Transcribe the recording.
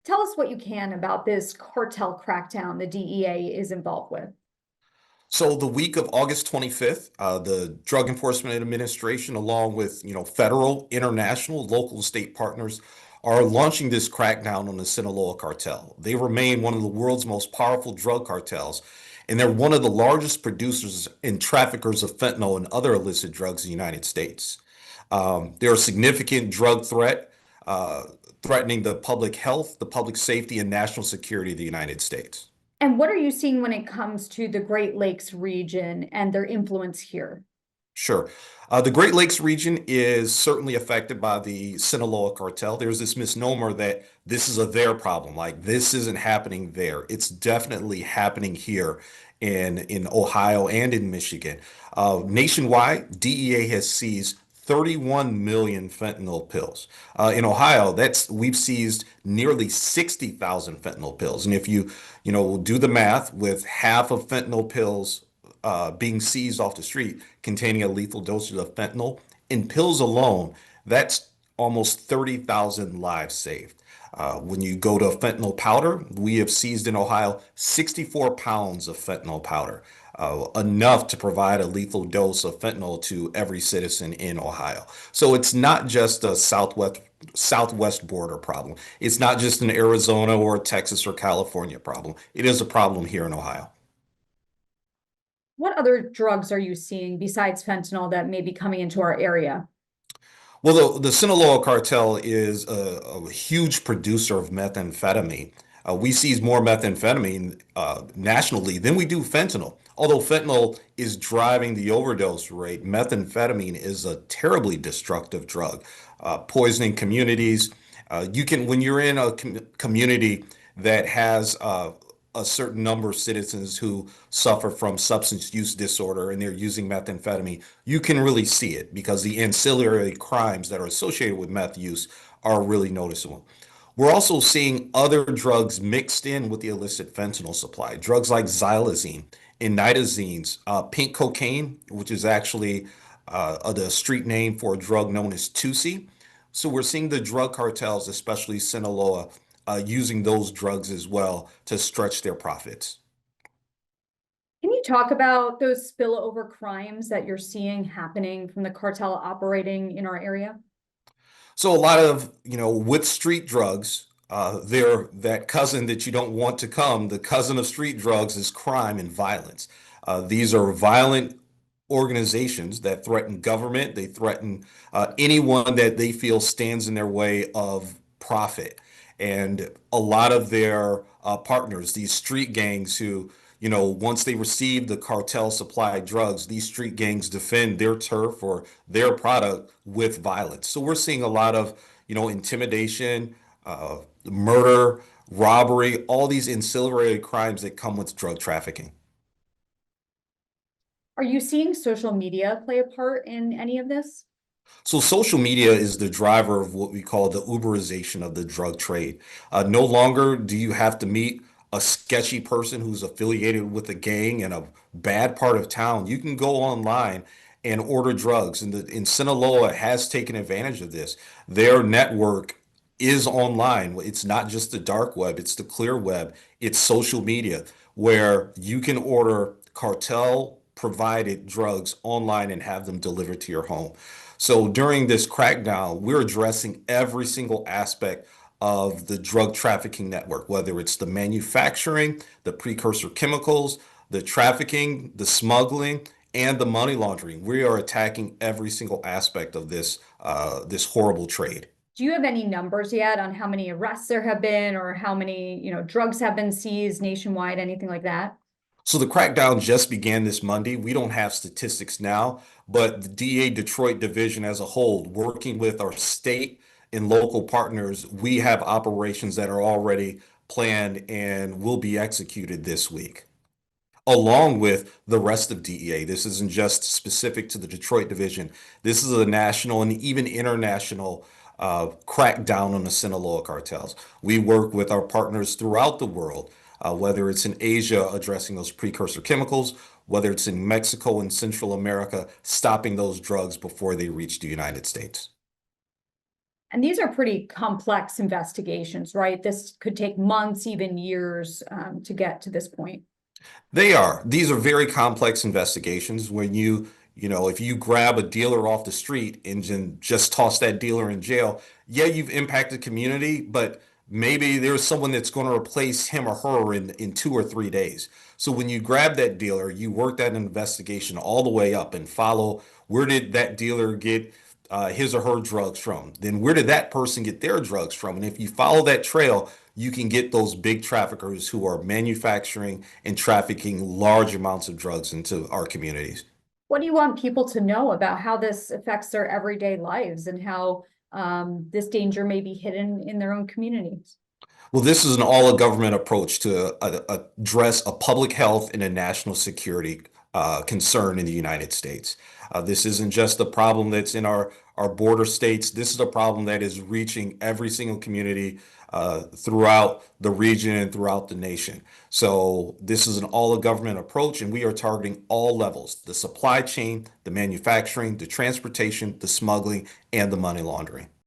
Tell us what you can about this cartel crackdown the DEA is involved with. So the week of August 25th, the Drug Enforcement Administration, along with federal, international, local, state partners, are launching this crackdown on the Sinaloa cartel. They remain one of the world's most powerful drug cartels, and they're one of the largest producers and traffickers of fentanyl and other illicit drugs in the United States. They're a significant drug threat, threatening the public health, the public safety, and national security of the United States. And what are you seeing when it comes to the Great Lakes region and their influence here? Sure. The Great Lakes region is certainly affected by the Sinaloa cartel. There's this misnomer that this is a their problem, like this isn't happening there. It's definitely happening here in Ohio and in Michigan. Nationwide, DEA has seized 31 million fentanyl pills. In Ohio, that's we've seized nearly 60,000 fentanyl pills. And if you do the math with half of fentanyl pills being seized off the street containing a lethal dosage of fentanyl. In pills alone, that's almost 30,000 lives saved. When you go to fentanyl powder, we have seized in Ohio 64 pounds of fentanyl powder, enough to provide a lethal dose of fentanyl to every citizen in Ohio. So it's not just a southwest border problem. It's not just an Arizona or Texas or California problem. It is a problem here in Ohio. What other drugs are you seeing besides fentanyl that may be coming into our area? Well, the Sinaloa cartel is a huge producer of methamphetamine. We seize more methamphetamine nationally than we do fentanyl. Although fentanyl is driving the overdose rate, methamphetamine is a terribly destructive drug, poisoning communities. When you're in a community that has a certain number of citizens who suffer from substance use disorder and they're using methamphetamine, you can really see it because the ancillary crimes that are associated with meth use are really noticeable. We're also seeing other drugs mixed in with the illicit fentanyl supply. Drugs like xylazine and nitazines, pink cocaine, which is actually the street name for a drug known as Tusi. So we're seeing the drug cartels, especially Sinaloa, using those drugs as well to stretch their profits. Can you talk about those spillover crimes that you're seeing happening from the cartel operating in our area? So a lot of, with street drugs, they're that cousin that you don't want to come. The cousin of street drugs is crime and violence. These are violent organizations that threaten government. They threaten anyone that they feel stands in their way of profit. And a lot of their partners, these street gangs who, once they receive the cartel supplied drugs, these street gangs defend their turf or their product with violence. So we're seeing a lot of, intimidation, murder, robbery, all these ancillary crimes that come with drug trafficking. Are you seeing social media play a part in any of this? So social media is the driver of what we call the Uberization of the drug trade. No longer do you have to meet a sketchy person who's affiliated with a gang in a bad part of town. You can go online and order drugs, and Sinaloa has taken advantage of this. Their network is online. It's not just the dark web; it's the clear web. It's social media where you can order cartel provided drugs online and have them delivered to your home. So during this crackdown, we're addressing every single aspect of the drug trafficking network, whether it's the manufacturing, the precursor chemicals, the trafficking, the smuggling, and the money laundering. We are attacking every single aspect of this horrible trade. Do you have any numbers yet on how many arrests there have been or how many, drugs have been seized nationwide, anything like that? So the crackdown just began this Monday. We don't have statistics now, but the DEA Detroit division as a whole, working with our state and local partners, we have operations that are already planned and will be executed this week, along with the rest of DEA. This isn't just specific to the Detroit division. This is a national and even international crackdown on the Sinaloa cartels. We work with our partners throughout the world, whether it's in Asia addressing those precursor chemicals, whether it's in Mexico and Central America, stopping those drugs before they reach the United States. And these are pretty complex investigations, right? This could take months, even years, to get to this point. They are. These are very complex investigations. When if you grab a dealer off the street and then just toss that dealer in jail, yeah, you've impacted the community, but maybe there's someone that's going to replace him or her in 2 or 3 days. So when you grab that dealer, you work that investigation all the way up and follow where did that dealer get his or her drugs from? Then where did that person get their drugs from? And if you follow that trail, you can get those big traffickers who are manufacturing and trafficking large amounts of drugs into our communities. What do you want people to know about how this affects their everyday lives and how this danger may be hidden in their own communities? Well, this is an all of government approach to address a public health and a national security concern in the United States. This isn't just a problem that's in our border states. This is a problem that is reaching every single community throughout the region and throughout the nation. So this is an all of government approach, and we are targeting all levels, the supply chain, the manufacturing, the transportation, the smuggling, and the money laundering.